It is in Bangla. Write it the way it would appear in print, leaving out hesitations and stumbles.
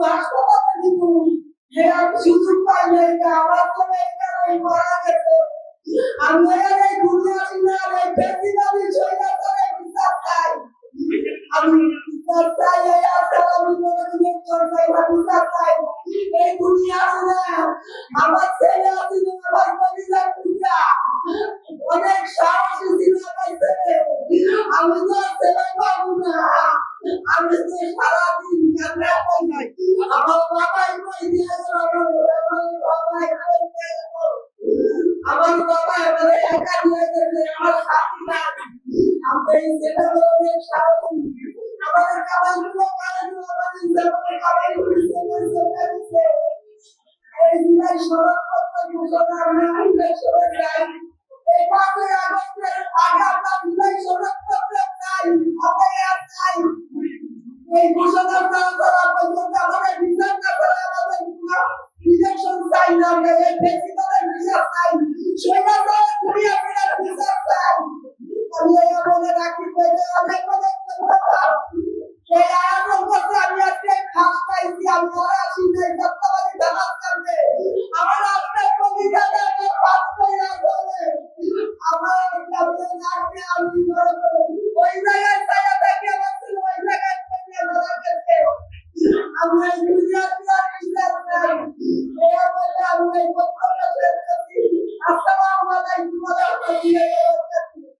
হাসপাতালে কিন্তু হে আমি সুযোগ পাই নাই আমার তো এই মারা গেছে আমি এই দুনিয়া চিনা এই বেশিবাদী ছয়টা করে বিচার চাই আমি বিচার চাই এই আসসালামু আলাইকুম চরকাই বিচার চাই এই দুনিয়া চিনা আমার ছেলে আছে না ভাই পরিবার পুরা অনেক সাহসী ছিল আমার ছেলে আমি তো ছেলে পাবো না আমি তো সারাদিন কান্না করি আমার বাবাই কই দিয়ে আমার বাবা আমাদের একা দিয়ে গেছে আমার সাথী না আমরা এই ছেলে অনেক সাহসী আমাদের কামাইগুলো আমাদের জীবনের কামাইগুলো দিচ্ছে এই জুলাই সড়ক পথ ঘোষণা আমরা সড়ক যাই এই 5 আগস্টের আগে আমরা জুলাই সড়ক পথ চাই আমরা চাই এই ঘোষণা করা পর্যন্ত আমাদের বিচার না করে আমাদের ইলেকশন চাই না আমরা এই ব্যক্তিগতের বিচার চাই সেটা চাই দুনিয়া ফেরার বিচার চাই আমি এই বলে রাখি পেলে অনেক অনেক ধন্যবাদ এই আয়োজন করতে আমি আজকে খাস পাইছি আমি ওরা আসি নাই সত্যবাদী জানাত করবে আমার আপনার কবিতা দেবে পাঁচ করে রাখবে আমার কাছে রাখবে আমি ওই জায়গায়